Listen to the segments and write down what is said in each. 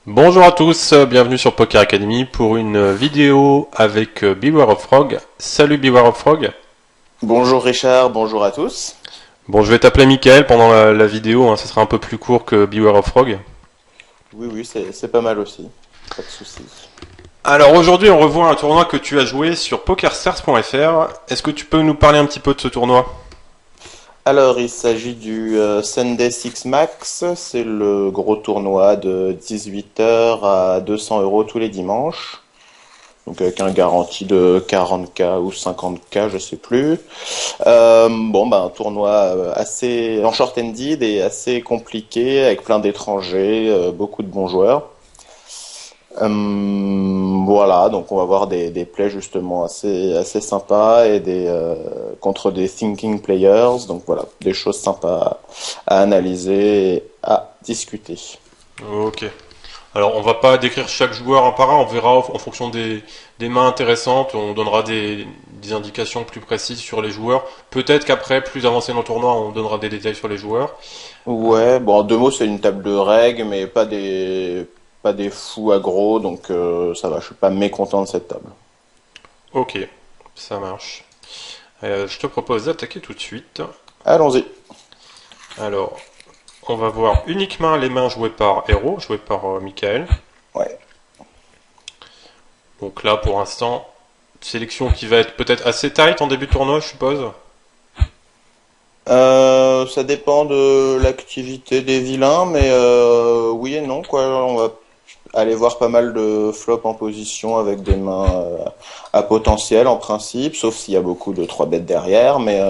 Bonjour à tous, bienvenue sur Poker Academy pour une vidéo avec Beware of Frog. Salut Beware of Frog. Bonjour Richard, bonjour à tous. Bon, je vais t'appeler Michael pendant la vidéo, hein, ça sera un peu plus court que Beware of Frog. Oui, oui, c'est pas mal aussi, pas de souci. Alors aujourd'hui, on revoit un tournoi que tu as joué sur PokerStars.fr. Est-ce que tu peux nous parler un petit peu de ce tournoi? Alors, il s'agit du Sunday Six Max, c'est le gros tournoi de 18 heures à 200 € tous les dimanches. Donc avec un garanti de 40K ou 50K, je sais plus. Un tournoi assez en short ended et assez compliqué, avec plein d'étrangers, beaucoup de bons joueurs. Voilà, donc on va voir des plays justement assez sympas et contre des thinking players, donc voilà, des choses sympas à analyser et à discuter. Ok. Alors on va pas décrire chaque joueur un par un, on verra en fonction des mains intéressantes, on donnera des indications plus précises sur les joueurs. Peut-être qu'après, plus avancé dans le tournoi, on donnera des détails sur les joueurs. Ouais, bon, en deux mots, c'est une table de règles, mais pas des fous aggro, donc ça va, je suis pas mécontent de cette table. Ok, ça marche. Je te propose d'attaquer tout de suite. Allons-y. Alors, on va voir uniquement les mains jouées par Hero, jouées par Michael. Ouais. Donc là, pour l'instant, sélection qui va être peut-être assez tight en début de tournoi, je suppose. Ça dépend de l'activité des vilains, mais oui et non, quoi. On va aller voir pas mal de flops en position avec des mains à potentiel en principe, sauf s'il y a beaucoup de 3 bêtes derrière, mais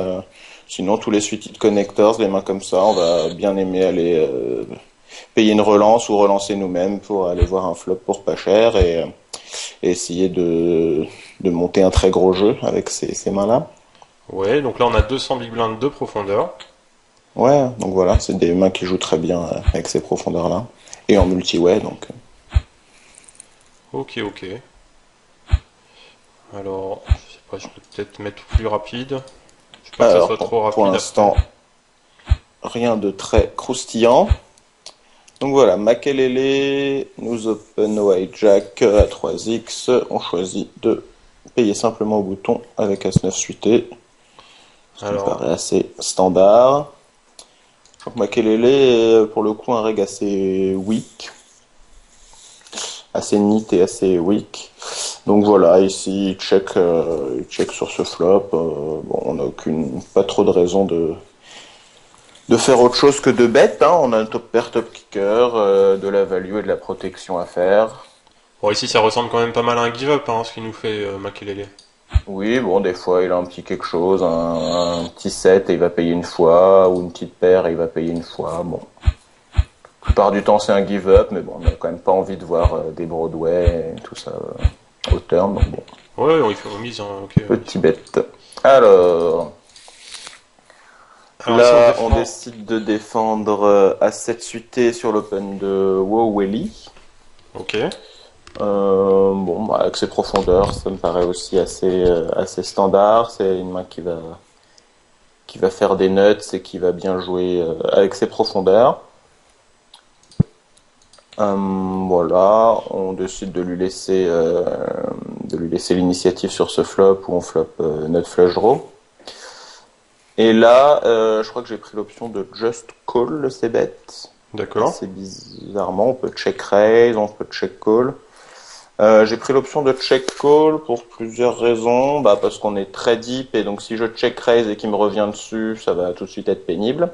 sinon tous les suited connectors, les mains comme ça, on va bien aimer aller payer une relance ou relancer nous-mêmes pour aller voir un flop pour pas cher et essayer de monter un très gros jeu avec ces mains-là. Ouais, donc là on a 200 big blinds de profondeur. Ouais, donc voilà, c'est des mains qui jouent très bien avec ces profondeurs-là. Et en multi-way, donc. Ok, ok. Alors, je sais pas, je peux peut-être mettre plus rapide. Je veux pas que ça Alors, soit trop pour rapide après. l'instant, rien de très croustillant. Donc voilà, Makelele nous open no hijack à 3x. On choisit de payer simplement au bouton avec As-9 suité, ce qui me Alors, paraît assez standard. Je crois que Makelele est pour le coup un reg assez weak, assez neat et assez weak. Donc voilà, ici il check sur ce flop. Bon, on n'a pas trop de raison de faire autre chose que de bet. Hein. On a un top pair, top kicker, de la value et de la protection à faire. bon, ici ça ressemble quand même pas mal à un give-up, hein, ce qui nous fait Makelele. Oui, bon, des fois il a un petit quelque chose, un petit set et il va payer une fois, ou une petite paire et il va payer une fois. Bon, la plupart du temps c'est un give up, mais bon, on n'a quand même pas envie de voir des Broadway et tout ça au turn. Donc bon, Ouais, il fait remise, hein, ok. petit bet. Alors, Alors ici on là, on défend. décide de défendre à 7 suité sur l'open de Wowelly. Ok. Avec ses profondeurs, ça me paraît aussi assez standard. C'est une main qui va faire des nuts et qui va bien jouer avec ses profondeurs. Voilà, on décide de lui laisser l'initiative sur ce flop où on flop nut flush draw. Et là, je crois que j'ai pris l'option de just call le c-bet. D'accord. Assez bizarrement, on peut check raise, on peut check call. J'ai pris l'option de check call pour plusieurs raisons. Parce qu'on est très deep et donc si je check raise et qu'il me revient dessus, ça va tout de suite être pénible.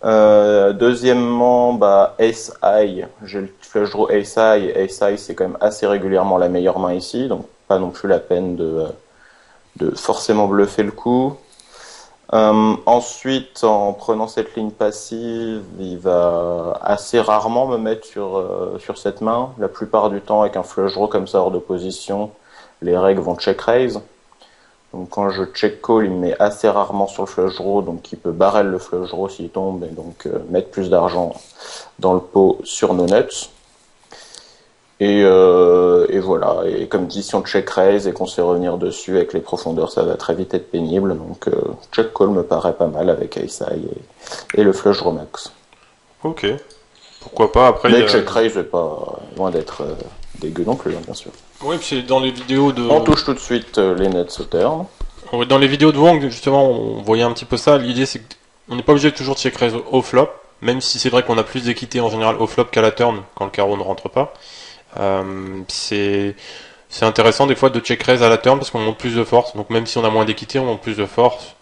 Deuxièmement, Ace High, j'ai le flush draw Ace High. Ace High, c'est quand même assez régulièrement la meilleure main ici, donc pas non plus la peine de forcément bluffer le coup. Ensuite, en prenant cette ligne passive, il va assez rarement me mettre sur cette main. La plupart du temps, avec un flush draw comme ça hors de position, les règles vont check raise. Donc quand je check call, il me met assez rarement sur le flush draw, donc il peut barrel le flush draw s'il tombe et donc mettre plus d'argent dans le pot sur nos nuts. Et voilà. Et comme dit, si on check raise et qu'on sait revenir dessus avec les profondeurs, ça va très vite être pénible. Donc check call me paraît pas mal avec Ace High et le flush draw max. Ok. Pourquoi pas, après, Mais check raise n'est pas loin d'être dégueu non plus, hein, bien sûr. Oui, puis c'est dans les vidéos de... On touche tout de suite les nets au turn. Ouais, dans les vidéos de Wang, justement, on voyait un petit peu ça. L'idée, c'est qu'on n'est pas obligé de toujours check raise au flop, même si c'est vrai qu'on a plus d'équité en général au flop qu'à la turn, quand le carreau ne rentre pas. C'est intéressant des fois de check raise à la turn parce qu'on monte plus de force. Donc même si on a moins d'équité, on monte plus de force.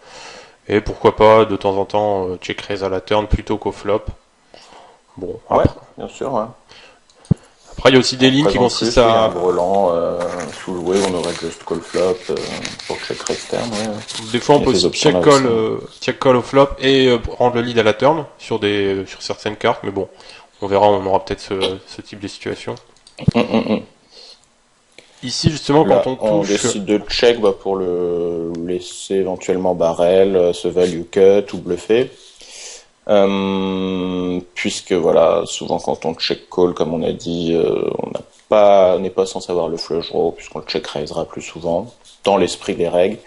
Et pourquoi pas de temps en temps check raise à la turn plutôt qu'au flop. Bon, Ouais, après, bien sûr. Ouais. après il y a aussi des On lignes qui présente plus, consistent oui, un à... brelan sous-joué, on aurait just call flop pour check raise turn. Ouais. Des fois on Il y a peut ces aussi options-là aussi. check call au flop et rendre le lead à la turn sur certaines cartes. Mais bon, on verra, on aura peut-être ce type de situation. Hum, hum, hum. Ici justement quand Là, on on touche... décide de check pour le laisser éventuellement barrel, se value cut ou bluffer. Puisque voilà, souvent quand on check call, comme on a dit, on n'est pas censé avoir le flush draw, puisqu'on le check raisera plus souvent, dans l'esprit des règles.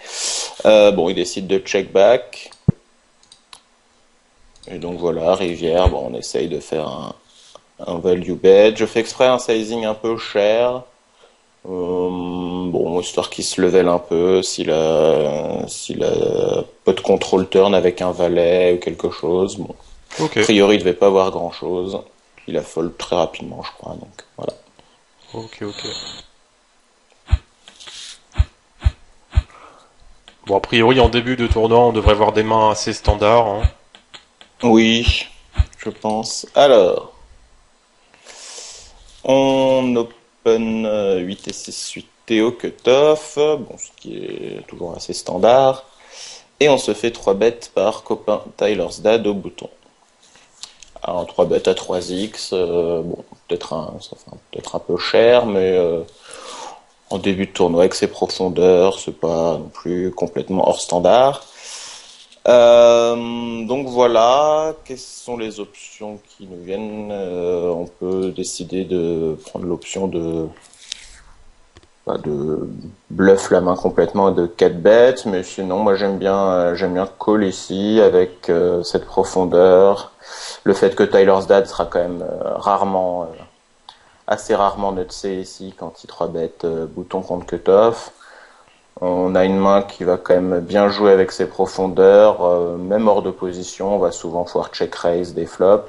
Bon, il décide de check back. Et donc voilà, rivière, bon, on essaye de faire un value bet. Je fais exprès un sizing un peu cher. Bon, histoire qu'il se level un peu, s'il a pas de control turn avec un valet ou quelque chose. Bon, Ok, a priori, il devait pas avoir grand chose. Il a fold très rapidement, je crois. Donc voilà. ok. Bon, a priori, en début de tournoi, on devrait voir des mains assez standards, hein. Oui, je pense. Alors, on open 8 et 6 8 Théo cutoff, bon, ce qui est toujours assez standard. Et on se fait 3 bêtes par copain Tyler's Dad au bouton. Alors 3 bêtes à 3x, bon, ça fait peut-être un peu cher, mais en début de tournoi avec ses profondeurs, c'est pas non plus complètement hors standard. Donc voilà, quelles sont les options qui nous viennent? On peut décider de prendre l'option de bluff la main complètement et de 4 bêtes, mais sinon moi j'aime bien call ici avec cette profondeur, le fait que Tyler's Dad sera quand même assez rarement nutsé ici quand il 3 bêtes bouton contre cutoff. On a une main qui va quand même bien jouer avec ses profondeurs, même hors de position, on va souvent pouvoir check raise des flops.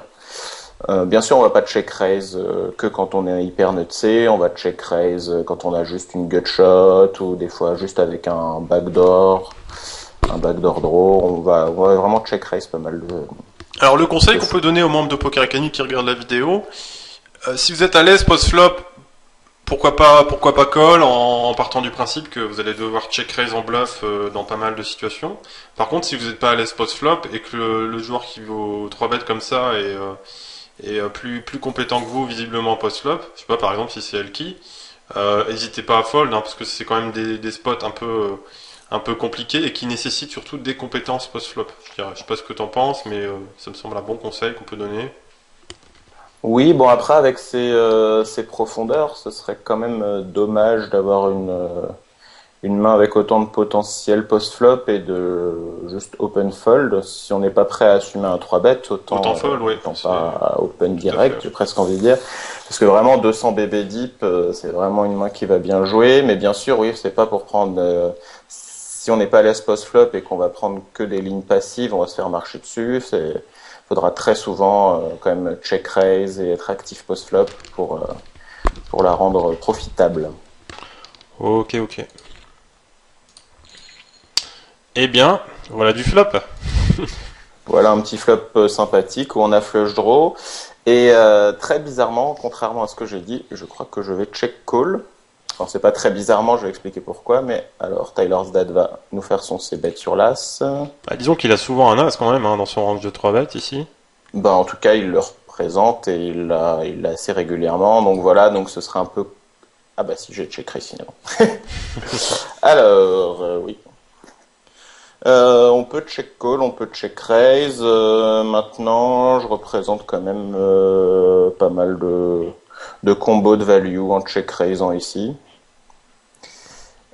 Bien sûr, on va pas check raise que quand on est hyper nutsé, on va check raise quand on a juste une gut shot ou des fois juste avec un backdoor draw. On va vraiment check raise pas mal Alors, le conseil de qu'on fois. peut donner aux membres de Poker Academy qui regardent la vidéo, si vous êtes à l'aise post-flop, pourquoi pas call en partant du principe que vous allez devoir check raise en bluff dans pas mal de situations. Par contre, si vous n'êtes pas à l'aise post-flop et que le joueur qui vaut 3 bêtes comme ça est plus compétent que vous visiblement post-flop, je sais pas par exemple si c'est Elki, n'hésitez pas à fold hein, parce que c'est quand même des spots un peu compliqués et qui nécessitent surtout des compétences post-flop. Je sais pas ce que t'en penses, mais ça me semble un bon conseil qu'on peut donner. Oui, bon après avec ces profondeurs, ce serait quand même dommage d'avoir une main avec autant de potentiel post-flop et de juste open fold. Si on n'est pas prêt à assumer un 3 bet, Autant fold, oui, autant c'est pas open tout à fait. direct, j'ai presque envie de dire. Parce que vraiment 200 BB deep, c'est vraiment une main qui va bien jouer. Mais bien sûr, oui, c'est pas pour prendre... si on n'est pas à l'aise post-flop et qu'on va prendre que des lignes passives, on va se faire marcher dessus. Faudra très souvent quand même check raise et être actif post-flop pour la rendre profitable. Ok, ok. Eh bien, voilà du flop. Voilà un petit flop sympathique où on a flush draw. Et très bizarrement, contrairement à ce que j'ai dit, je crois que je vais check call. Alors c'est pas très bizarrement, je vais expliquer pourquoi, mais alors Tyler's Dad va nous faire son c-bet sur l'as. Bah, disons qu'il a souvent un as quand même hein, dans son range de 3 bêtes ici. Ben, en tout cas, il le représente et il l'a assez régulièrement. Donc voilà, donc ce sera un peu... Ah bah si, j'ai check raise finalement. Alors, oui. On peut check call, on peut check raise. Maintenant, je représente quand même pas mal de combos de value en check raisant ici.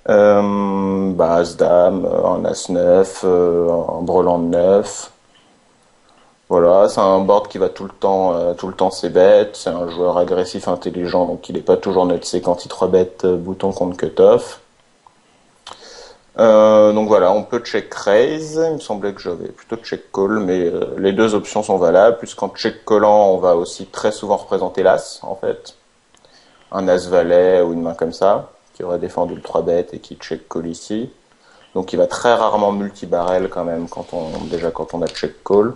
As dame, un as 9, un brelan de 9. Voilà, c'est un board qui va tout le temps ses bêtes. C'est un joueur agressif, intelligent, donc il n'est pas toujours nutsé quand il 3 bêtes bouton contre cut-off. Donc voilà, on peut check raise. Il me semblait que j'avais plutôt check call, mais les deux options sont valables. Puisqu'en check callant, on va aussi très souvent représenter l'as, en fait. Un as valet ou une main comme ça, qui aurait défendu le 3 bêtes et qui check call ici. Donc il va très rarement multi-barrel quand même quand on a check call.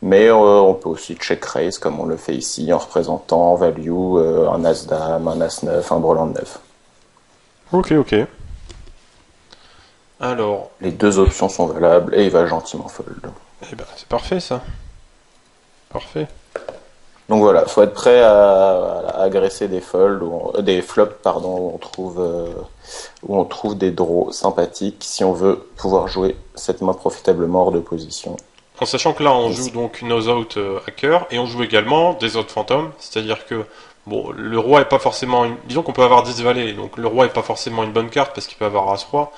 Mais on peut aussi check raise comme on le fait ici en représentant en value un as dame, un as 9, un brelan de 9. Ok. Alors, Les deux options sont valables et il va gentiment fold. eh ben, c'est parfait ça. Parfait. Donc voilà, faut être prêt à agresser des folds, des flops pardon, où on trouve des draws sympathiques si on veut pouvoir jouer cette main profitablement hors de position. En sachant que là, on joue donc une out hacker et on joue également des autres fantômes, c'est-à-dire que bon, le roi est pas forcément disons qu'on peut avoir 10 valets, donc le roi est pas forcément une bonne carte parce qu'il peut avoir as-roi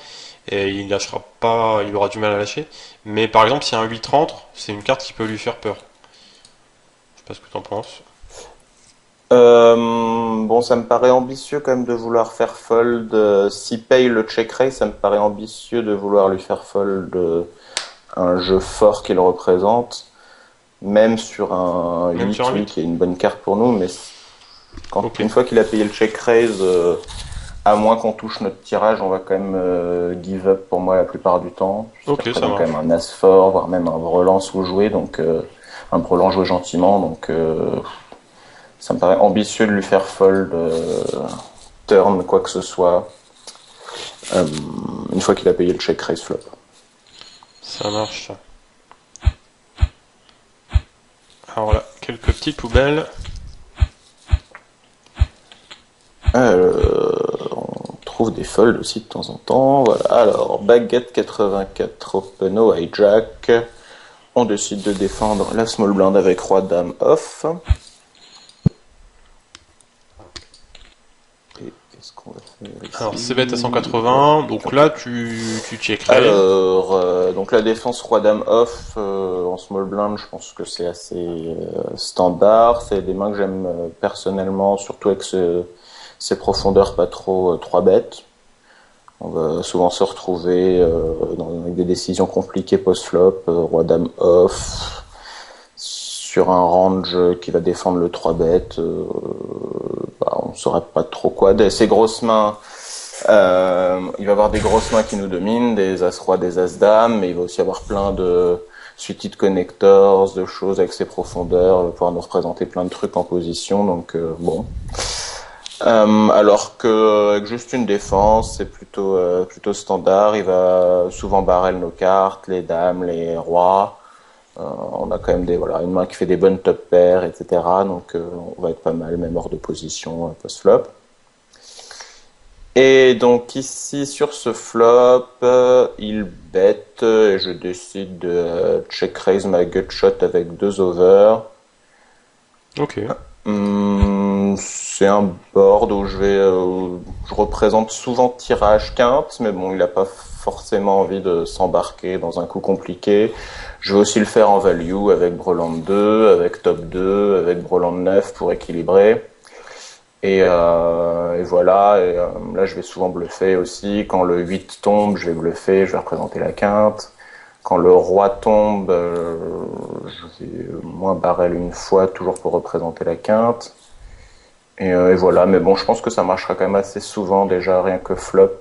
et il lâchera pas, il aura du mal à lâcher. Mais par exemple, si un 8 rentre, c'est une carte qui peut lui faire peur. Je sais pas ce que t'en penses. Bon, ça me paraît ambitieux quand même de vouloir faire fold. S'il paye le check raise, ça me paraît ambitieux de vouloir lui faire fold un jeu fort qu'il représente. Même sur un Même 8, sur un oui, 8. qui est une bonne carte pour nous, mais Ok. une fois qu'il a payé le check raise, à moins qu'on touche notre tirage, on va quand même give up pour moi la plupart du temps. Ça Ok, ça représente quand même marche. un as fort, voire même un brelan sous-joué, donc un brelan joué gentiment, donc ça me paraît ambitieux de lui faire fold turn, quoi que ce soit, euh, une fois qu'il a payé le check raise flop. Ça marche. Alors là, quelques petites poubelles. On trouve des folds aussi de temps en temps. Voilà. Alors, baguette 84 open hijack. On décide de défendre la small blind avec roi dame off. Et qu'est-ce qu'on va faire ici? Alors, c'est bête à 180, donc là, tu checkerais. Alors, donc la défense roi dame off en small blind, je pense que c'est assez standard. C'est des mains que j'aime personnellement, surtout avec ces profondeurs pas trop 3 bêtes. On va souvent se retrouver avec des décisions compliquées post-flop, roi dame off, sur un range qui va défendre le 3 bêtes. On ne saurait pas trop quoi. Ces grosses mains, il va y avoir des grosses mains qui nous dominent, des as-roi, des as-dames, mais il va aussi y avoir plein de suited connectors, de choses avec ses profondeurs, il va pouvoir nous représenter plein de trucs en position, donc bon. Alors que avec juste une défense, c'est plutôt standard. Il va souvent barrel nos cartes, les dames, les rois. On a quand même une main qui fait des bonnes top pairs, etc. Donc on va être pas mal, même hors de position post flop. Et donc ici sur ce flop, il bet et je décide de check raise ma gut shot avec 2 over. Ok. C'est un board où je représente souvent tirage quinte, mais bon, il n'a pas forcément envie de s'embarquer dans un coup compliqué. Je vais aussi le faire en value avec brelan 2, avec top 2, avec brelan 9 pour équilibrer. Et voilà, là je vais souvent bluffer aussi. Quand le 8 tombe, je vais bluffer, je vais représenter la quinte. Quand le roi tombe, je vais moins barrel une fois, toujours pour représenter la quinte. Et voilà, mais bon, je pense que ça marchera quand même assez souvent déjà, rien que flop,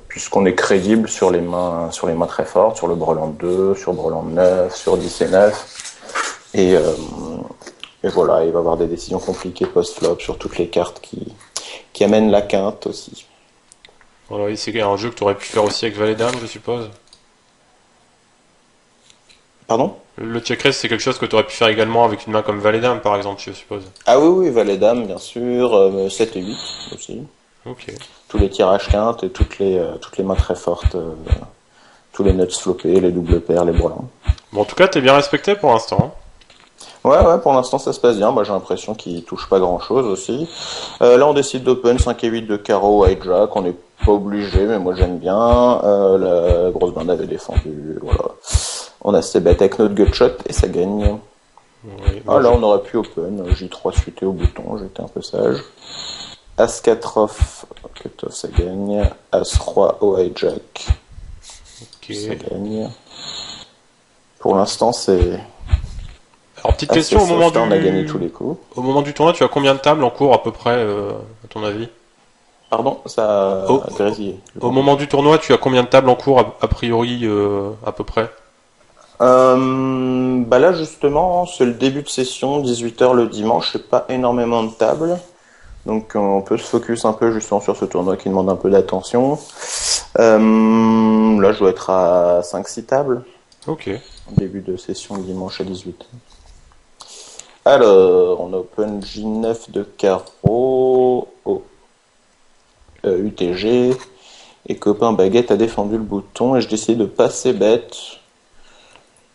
puisqu'on est crédible sur les mains très fortes, sur le brelan 2, sur brelan 9, sur 10 et 9. Et voilà, il va y avoir des décisions compliquées post-flop sur toutes les cartes qui amènent la quinte aussi. Voilà, oui, c'est un jeu que tu aurais pu faire aussi avec Valet Dame, je suppose. Pardon? Le check raise, c'est quelque chose que tu aurais pu faire également avec une main comme Valet Dame, par exemple, je suppose. Ah oui, valet dame, bien sûr, 7 et 8 aussi. Ok. Tous les tirages quintes et toutes les mains très fortes, tous les nuts floppés, les doubles paires, les brelans. Bon, en tout cas, t'es bien respecté pour l'instant. Ouais, pour l'instant ça se passe bien. Moi j'ai l'impression qu'il touche pas grand chose aussi. Là on décide d'open 5 et 8 de carreau, hijack. On n'est pas obligé, mais moi j'aime bien. La grosse bande avait défendu, voilà. On a ces bêtes avec notre gutshot et ça gagne. Oui, Ah là, on aurait pu open. J3 suité au bouton, j'étais un peu sage. As-4 off, cut-off, ça gagne. As-Roi au hijack, ça ok. gagne. Pour l'instant, c'est Alors, petite assez question, soft. Là, on a gagné tous les coups. au moment du tournoi, tu as combien de tables en cours à peu près, à ton avis? Pardon, ça Au, a grésillé. au moment du tournoi, tu as combien de tables en cours a priori, à peu près? Bah là, justement, c'est le début de session, 18h le dimanche, c'est pas énormément de tables. Donc on peut se focus un peu justement sur ce tournoi qui demande un peu d'attention. Là, je dois être à 5-6 tables. Ok. Début de session dimanche à 18h. Alors, on open J9 de carreau au UTG. Et copain baguette a défendu le bouton et je décide de passer bête.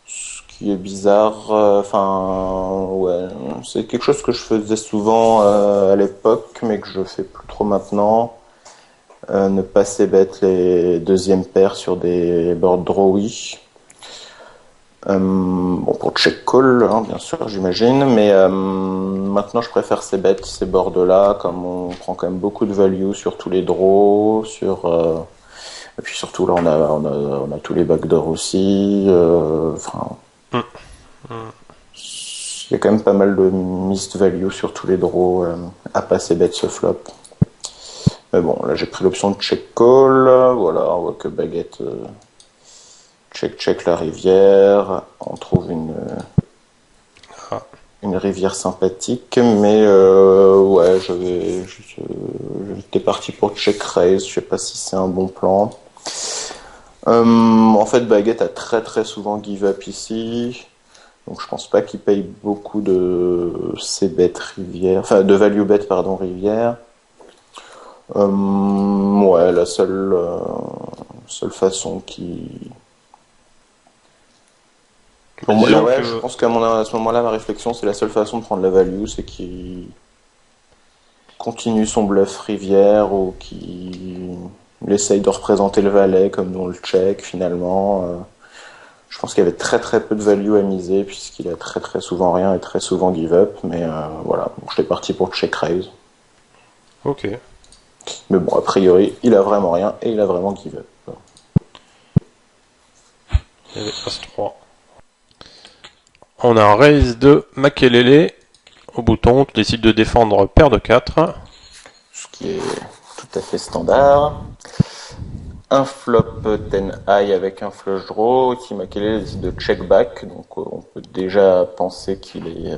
Ce qui est bizarre. Enfin, ouais. C'est quelque chose que je faisais souvent à l'époque, mais que je fais plus trop maintenant. Ne passer bête les deuxièmes paires sur des boards drawy. Bon, pour check call, hein, bien sûr, j'imagine, mais maintenant je préfère ces bêtes, ces boards-là, comme on prend quand même beaucoup de value sur tous les draws, et puis surtout là on a tous les backdoors aussi, enfin, Mm. Mm. il y a quand même pas mal de missed value sur tous les draws à passer bête ce flop. Mais bon, là j'ai pris l'option de check call, voilà, on voit que baguette check la rivière, on trouve Ah. une rivière sympathique, mais ouais, j'étais parti pour check raise, je sais pas si c'est un bon plan. En fait, Baguette a très très souvent give up ici, donc je pense pas qu'il paye beaucoup de ses bêtes rivière, enfin de value bet pardon rivière. Ouais, la seule façon qui Bah, bon, là, disons ouais, je que pense à ce moment-là, ma réflexion, c'est la seule façon de prendre la value, c'est qu'il continue son bluff rivière ou qu'il essaye de représenter le valet comme dans le check finalement. Je pense qu'il y avait très très peu de value à miser puisqu'il a très très souvent rien et très souvent give up. Mais voilà, donc j'étais parti pour check raise. ok. Mais bon, a priori, il a vraiment rien et il a vraiment give up. Il y avait As-3. On a un raise de Makelele au bouton. Tu décides de défendre paire de 4. Ce qui est tout à fait standard. Un flop 10 high avec un flush draw qui Makele décide de check back, donc on peut déjà penser qu'il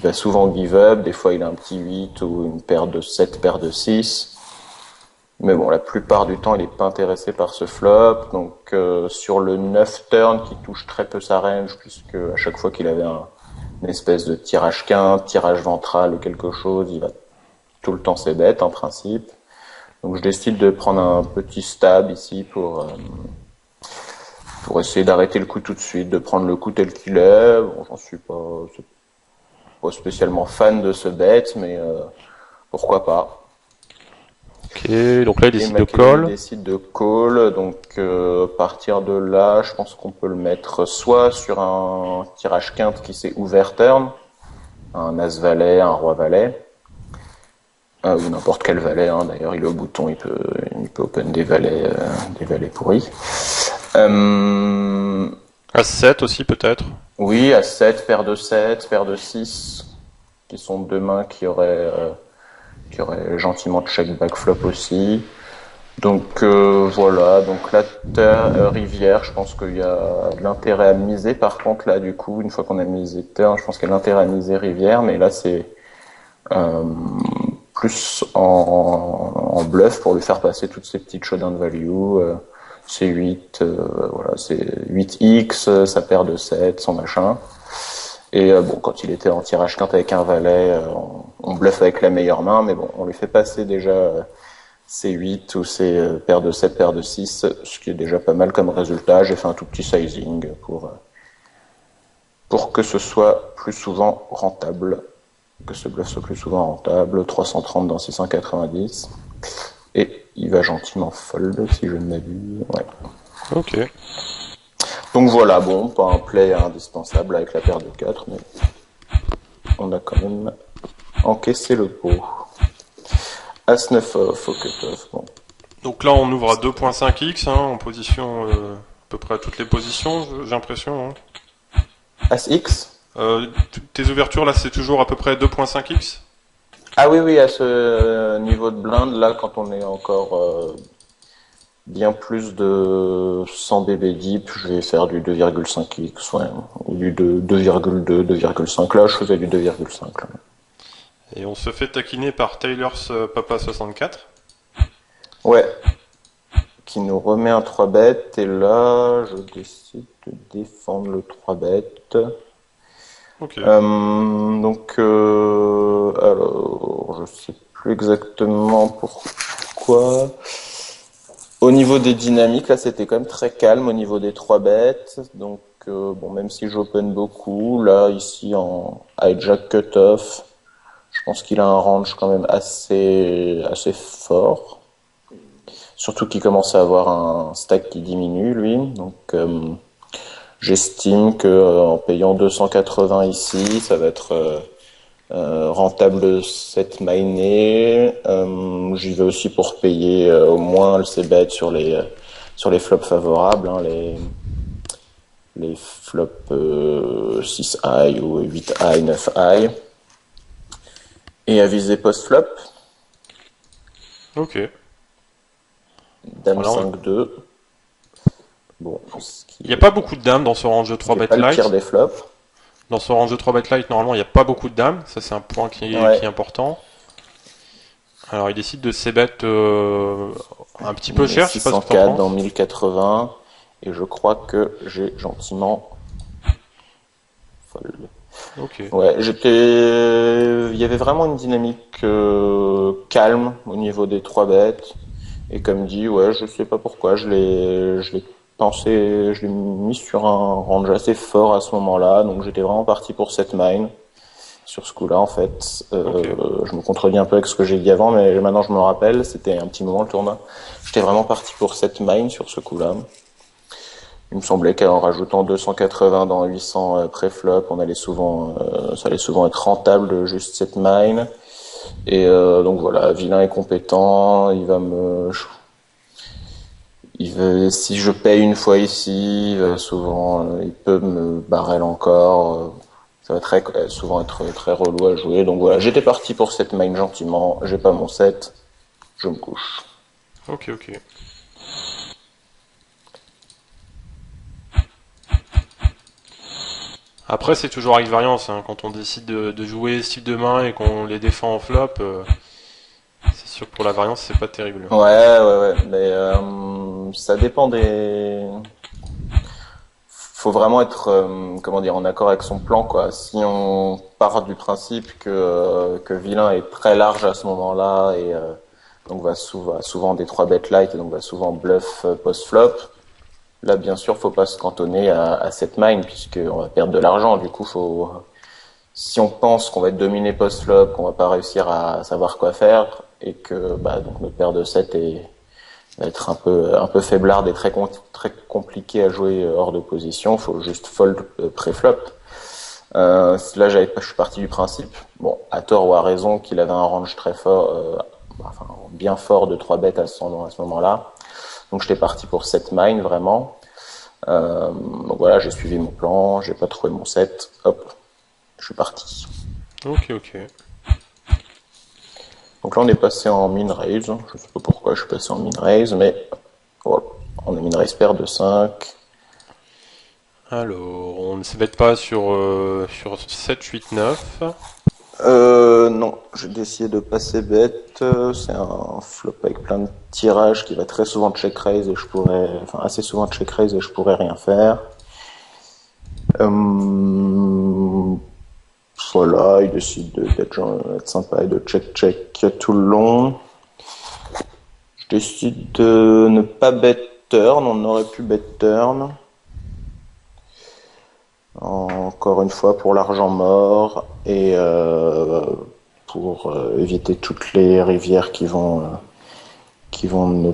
va souvent give up, des fois il a un petit 8 ou une paire de 7, paire de 6. Mais bon, la plupart du temps, il est pas intéressé par ce flop, donc sur le 9 turn qui touche très peu sa range, puisque à chaque fois qu'il avait une espèce de tirage quinte, tirage ventral ou quelque chose, il va tout le temps ses bêtes en principe. Donc je décide de prendre un petit stab ici pour essayer d'arrêter le coup tout de suite, de prendre le coup tel qu'il est. Bon, j'en suis pas spécialement fan de ce bet, mais pourquoi pas. Ok, donc là il Et décide de McKinley call. décide de call, donc à partir de là, je pense qu'on peut le mettre soit sur un tirage quinte qui s'est ouvert turn, un as-valet, un roi-valet, ou n'importe quel valet, hein. D'ailleurs il est au bouton, il peut open des valets pourris. As-7 aussi peut-être. Oui, à 7, paire de 7, paire de 6, qui sont deux mains qui auraient gentiment check back flop aussi. Donc voilà, donc la rivière, je pense qu'il y a de l'intérêt à miser. Par contre là, du coup, une fois qu'on a misé turn, je pense qu'il y a de l'intérêt à miser rivière, mais là c'est euh, plus en bluff pour lui faire passer toutes ces petites showdown value. C'est 8, voilà, c'est 8x, sa paire de 7, son machin. Et bon, quand il était en tirage quinte avec un valet, on bluffe avec la meilleure main, mais bon, on lui fait passer déjà ses 8 ou ses paires de 7, paires de 6, ce qui est déjà pas mal comme résultat. J'ai fait un tout petit sizing pour que ce soit plus souvent rentable, que ce bluff soit plus souvent rentable, 330 dans 690. Et il va gentiment fold, si je ne m'abuse. Ouais. Ok. Donc voilà, bon, pas un play indispensable avec la paire de 4, mais on a quand même encaissé le pot. As-9 off au cut-off, bon. Donc là, on ouvre à 2.5x, en position, à peu près à toutes les positions, j'ai l'impression. Hein. As-X? Tes ouvertures, là, c'est toujours à peu près 2.5x? Ah oui, oui, à ce niveau de blinde, là, quand on est encore bien plus de 100 BB deep, je vais faire du 2,5x, ouais, ou du 2,2, 2,5. Là, je faisais du 2,5. Là. Et on se fait taquiner par Taylor's Papa 64. Ouais, qui nous remet un 3 bêtes, et là, je décide de défendre le 3 bêtes. Ok. Donc, alors, je sais plus exactement pourquoi. Au niveau des dynamiques, là, c'était quand même très calme au niveau des 3 bêtes. Donc, bon, même si j'open beaucoup, là, ici, en hijack cutoff, je pense qu'il a un range quand même assez fort. Surtout qu'il commence à avoir un stack qui diminue, lui. Donc, j'estime que en payant 280 ici, ça va être rentable de 7 miné. J'y vais aussi pour payer au moins le c-bet sur les flops favorables, hein, les flops 6 high ou 8 high, 9 high. Et à viser post-flop, Ok. dame Voilà, 5-2. Bon, il n'y a pas beaucoup de dames dans ce range de 3 c'est bet pas le pire light. des flops. Dans ce range de 3 bet light, normalement, il n'y a pas beaucoup de dames. Ça, c'est un point qui Ouais. est important. Alors, il décide de c-bet un petit peu cher, je sais pas ce que t'en 604 dans penses. 1080. Et je crois que j'ai gentiment fold. Ok. Ouais, il y avait vraiment une dynamique calme au niveau des 3 bêtes. Et comme dit, ouais, je sais pas pourquoi, je l'ai pensé, je l'ai mis sur un range assez fort à ce moment-là. Donc j'étais vraiment parti pour cette mine sur ce coup-là, en fait. Ok. Je me contredis un peu avec ce que j'ai dit avant, mais maintenant je me rappelle, c'était un petit moment le tournoi. J'étais vraiment parti pour cette mine sur ce coup-là. Il me semblait qu'en rajoutant 280 dans 800 pré-flop, ça allait souvent être rentable de juste cette mine. Et donc voilà, vilain et compétent, si je paye une fois ici, il peut me barrel encore. Ça va souvent être très relou à jouer. Donc voilà, j'étais parti pour cette mine gentiment. J'ai pas mon set, je me couche. Ok, ok. Après, c'est toujours avec variance. Quand on décide de jouer ce type de main et qu'on les défend en flop, c'est sûr que pour la variance, c'est pas terrible. Ouais. Mais ça dépend faut vraiment être, comment dire, en accord avec son plan, quoi. Si on part du principe que vilain est très large à ce moment-là et donc va souvent des 3 bet light et donc va souvent bluff post-flop. Là, bien sûr, faut pas se cantonner à cette mine puisqu'on va perdre de l'argent. Du coup, si on pense qu'on va être dominé post-flop, qu'on va pas réussir à savoir quoi faire et que donc notre paire de 7 va être un peu faiblard et très compliqué à jouer hors de position, faut juste fold pré-flop. Là, je suis parti du principe, bon, à tort ou à raison, qu'il avait un range très fort, bien fort de 3 bêtes à ce moment-là. Donc j'étais parti pour cette mine vraiment. Donc voilà, j'ai suivi mon plan, j'ai pas trouvé mon set, hop, je suis parti. Ok, ok. Donc là on est passé en min raise, je sais pas pourquoi je suis passé en min raise, mais voilà, on a min raise paire de 5. Alors, on ne se bête pas sur 7, 8, 9. Non, j'ai décidé de passer bête. C'est un flop avec plein de tirages qui va très souvent check raise et assez souvent check raise et je pourrais rien faire. Voilà, il décide d'être sympa et de check tout le long. Je décide de ne pas bet turn, on aurait pu bet turn. Encore une fois pour l'argent mort et pour éviter toutes les rivières qui vont ne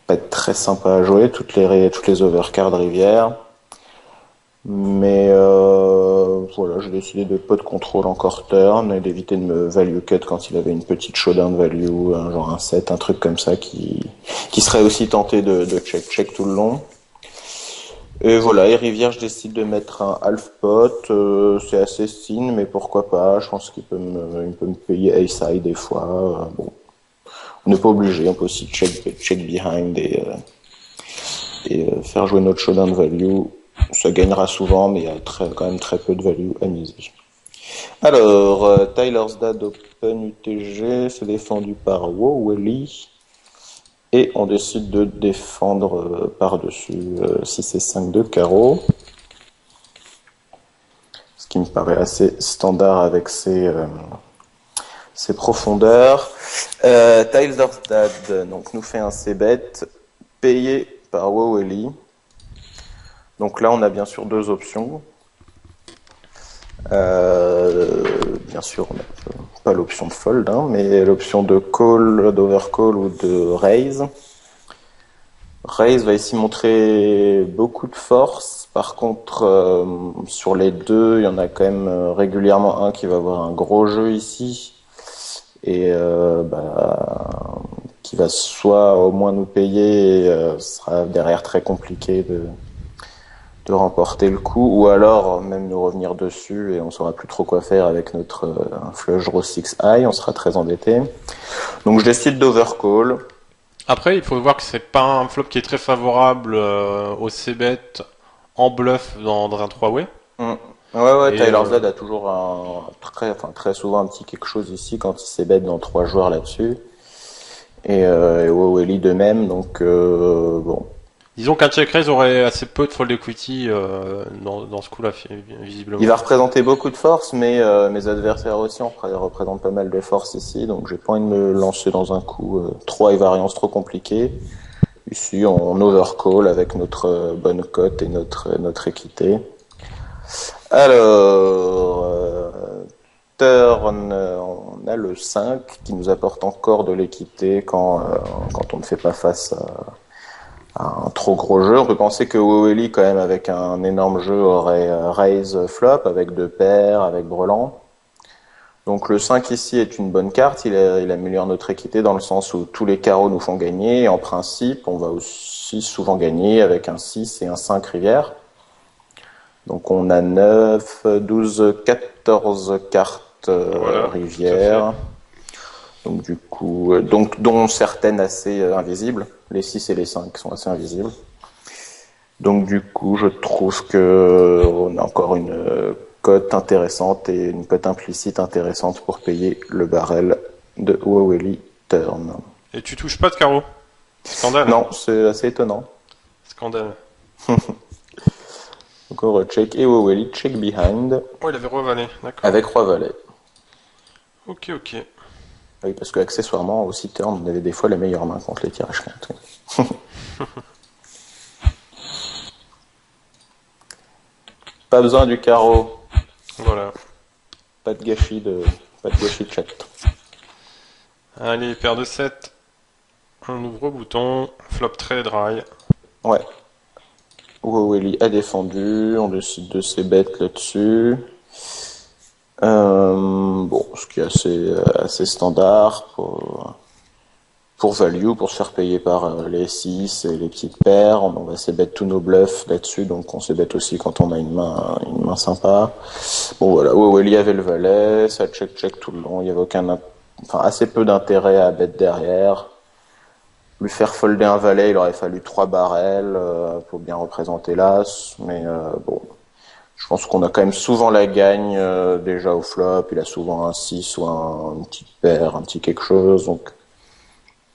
pas être très sympas à jouer, toutes les overcards rivières. Mais voilà, j'ai décidé de peu de contrôle encore turn et d'éviter de me value cut quand il avait une petite showdown value, genre un 7, un truc comme ça qui serait aussi tenté de check tout le long. Et voilà, et Rivière, je décide de mettre un half pot, c'est assez sin, mais pourquoi pas, je pense il peut me payer ace high des fois, bon, on n'est pas obligé, on peut aussi check behind et faire jouer notre showdown value. Ça gagnera souvent, mais il y a quand même très peu de value à miser. Alors, Tyler's Dad Open UTG, c'est défendu par Wowelly. Et on décide de défendre par-dessus 6 et 5 de carreau. Ce qui me paraît assez standard avec ses profondeurs. Tyler's Dad donc, nous fait un c-bet payé par Wowelly. Donc là, on a bien sûr deux options. Bien sûr, on n'a pas l'option de fold, hein, mais l'option de call, d'overcall ou de raise. Raise va ici montrer beaucoup de force. Par contre, sur les deux, il y en a quand même régulièrement un qui va avoir un gros jeu ici et qui va soit au moins nous payer, et, ce sera derrière très compliqué de remporter le coup, ou alors même nous revenir dessus et on saura plus trop quoi faire avec notre flush draw 6 high, on sera très endetté. Donc je décide d'overcall. Après, il faut voir que c'est pas un flop qui est très favorable au c-bet en bluff dans un 3-way. Mm. Ouais, Et Tyler Z a toujours très souvent un petit quelque chose ici quand il s'ébête dans trois joueurs là-dessus. Et Wowelly de même, donc bon. disons qu'un check raise aurait assez peu de fold equity dans ce coup-là, Il visiblement. va représenter beaucoup de force, mais mes adversaires aussi représentent pas mal de force ici, donc j'ai pas envie de me lancer dans un coup trop et variance trop compliqué. Ici, on overcall avec notre bonne cote et notre équité. Alors, turn, on a le 5 qui nous apporte encore de l'équité quand on ne fait pas face à un trop gros jeu. On peut penser que Wowelly, quand même, avec un énorme jeu, aurait raise flop avec deux paires, avec brelan. Donc le 5 ici est une bonne carte, il améliore notre équité dans le sens où tous les carreaux nous font gagner. Et en principe, on va aussi souvent gagner avec un 6 et un 5 rivière. Donc on a 9, 12, 14 cartes Voilà, tout à fait. rivière. Donc du coup, dont certaines assez invisibles. Les 6 et les 5 sont assez invisibles. Donc du coup, je trouve que on a encore une cote intéressante et une cote implicite intéressante pour payer le barrel de Wowelly Turn. Et tu touches pas de carreau. Scandale. Non, c'est assez étonnant. Scandale. Donc on recheck et Wowelly check behind Oh, il avait revalé, d'accord. avec roi valet. Ok, ok. Oui, parce que accessoirement aussi turn, on avait des fois les meilleures mains contre les tirages contre. Pas besoin du carreau, Voilà. pas de gâchis de chat. Allez, paire de 7. On ouvre bouton. Flop très dry. Ouais. Wowelly a défendu, on décide de ses bêtes là-dessus. Bon, ce qui est assez standard pour value, pour se faire payer par les 6 et les petites paires. On va s'ébet tous nos bluffs là-dessus, donc on s'ébête aussi quand on a une main sympa. Bon voilà, Wowelly avait le valet, ça check tout le long, il y avait assez peu d'intérêt à bet derrière. Lui faire folder un valet, il aurait fallu 3 barrels pour bien représenter l'as, mais bon, je pense qu'on a quand même souvent la gagne déjà au flop, il a souvent un 6 ou une petite paire, un petit quelque chose, donc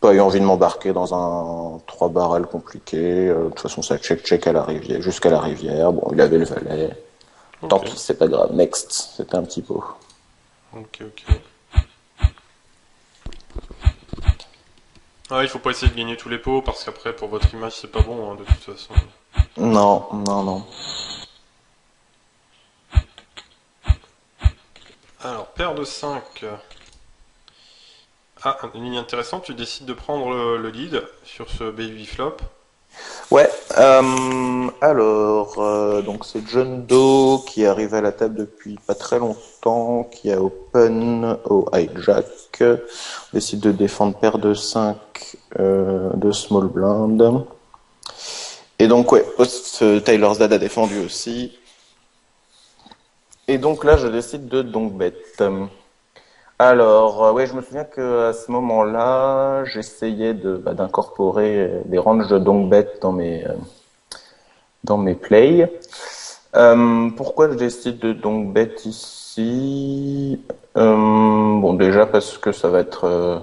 pas eu envie de m'embarquer dans un 3 barrels compliqué, de toute façon ça check à la rivière, jusqu'à la rivière, bon il avait le valet, tant Ok, pis c'est pas grave, next, c'était un petit pot. ok, ok. Ah, il faut pas essayer de gagner tous les pots parce qu'après, pour votre image, c'est pas bon, hein, de toute façon. Non, non, non. Alors, paire de 5. Ah, une ligne intéressante, tu décides de prendre le lead sur ce baby flop. Ouais, Donc c'est John Doe qui arrive à la table depuis pas très longtemps, qui a open au hijack, décide de défendre paire de 5 de small blind. Et donc ouais, Tyler's Dad a défendu aussi. Et donc là je décide de donc bet. Ouais, je me souviens que à ce moment-là, j'essayais d'incorporer des ranges de donk bet dans mes plays. Pourquoi je décide de donc bet ici? Bon, déjà parce que ça va être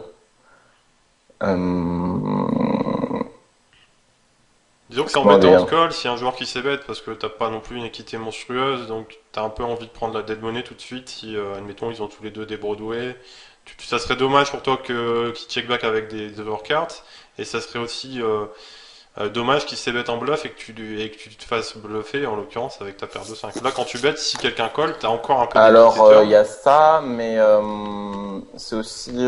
Disons que c'est comment embêtant de dire. call si y a un joueur qui s'ébête parce que t'as pas non plus une équité monstrueuse, donc t'as un peu envie de prendre la dead money tout de suite si, admettons, ils ont tous les deux des Broadway. Ça serait dommage pour toi qu'ils check back avec des overcards, et ça serait aussi dommage qu'ils s'ébêtent en bluff et que tu te fasses bluffer, en l'occurrence, avec ta paire de 5. Là, quand tu bêtes, si quelqu'un colle, t'as encore un peu d'équité Il turn. y a ça, mais c'est aussi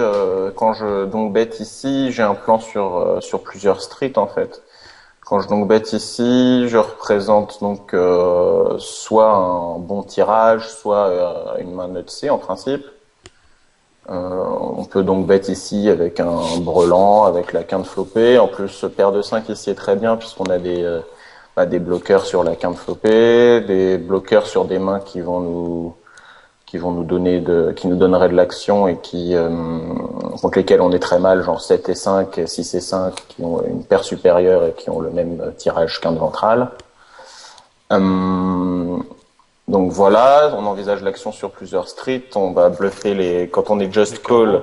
quand je donc bet ici, j'ai un plan sur plusieurs streets en fait. Quand je donc bet ici, je représente donc soit un bon tirage, soit une main nutsée en principe. On peut donc bet ici avec un brelan, avec la quinte flopée. En plus, paire de 5 ici est très bien puisqu'on a des bloqueurs sur la quinte flopée, des bloqueurs sur des mains qui nous donneraient de l'action et contre lesquels on est très mal, genre 7 et 5, 6 et 5, qui ont une paire supérieure et qui ont le même tirage quinte ventrale. Donc voilà, on envisage l'action sur plusieurs streets, on va bluffer quand on est just call,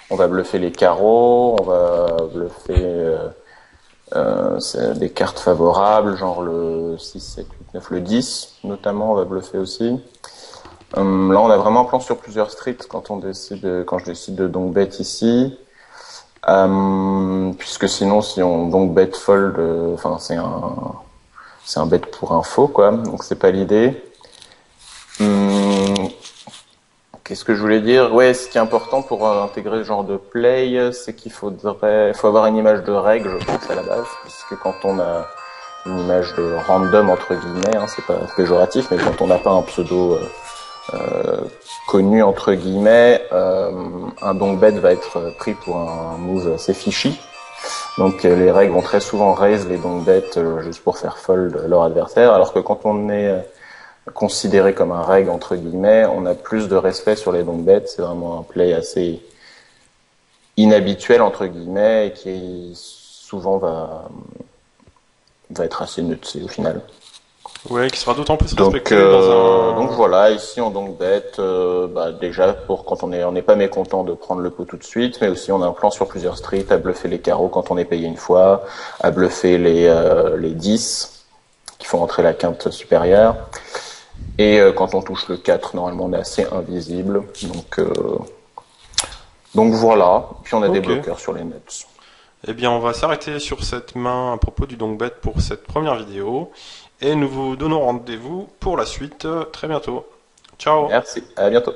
on va bluffer les carreaux, on va bluffer des cartes favorables, genre le 6, 7, 8, 9, le 10 notamment, on va bluffer aussi. Là, on a vraiment un plan sur plusieurs streets quand je décide de donc bet ici. Puisque sinon, si on donc bet fold, enfin, c'est un bet pour info, quoi. Donc, c'est pas l'idée. Qu'est-ce que je voulais dire? Ouais, ce qui est important pour intégrer ce genre de play, c'est qu'il faut avoir une image de règle, je pense, à la base. Puisque quand on a une image de random, entre guillemets, hein, c'est pas péjoratif, mais quand on n'a pas un pseudo, connu entre guillemets, un donk bet va être pris pour un move assez fishy. Donc les règles vont très souvent raise les donk bet juste pour faire fold leur adversaire, alors que quand on est considéré comme un règle entre guillemets, on a plus de respect sur les donk bet. C'est vraiment un play assez inhabituel entre guillemets et qui souvent va être assez nutsé au final. Ouais, qui sera d'autant plus Donc, respecté dans donc un... voilà, ici on donc bet, déjà pour quand on n'est pas mécontent de prendre le pot tout de suite, mais aussi on a un plan sur plusieurs streets, à bluffer les carreaux quand on est payé une fois, à bluffer les 10 qui font entrer la quinte supérieure, et quand on touche le 4, normalement on est assez invisible, donc voilà, puis on a des Ok. bloqueurs sur les nuts. Eh bien, on va s'arrêter sur cette main à propos du donk bet pour cette première vidéo. Et nous vous donnons rendez-vous pour la suite très bientôt. Ciao! Merci, à bientôt.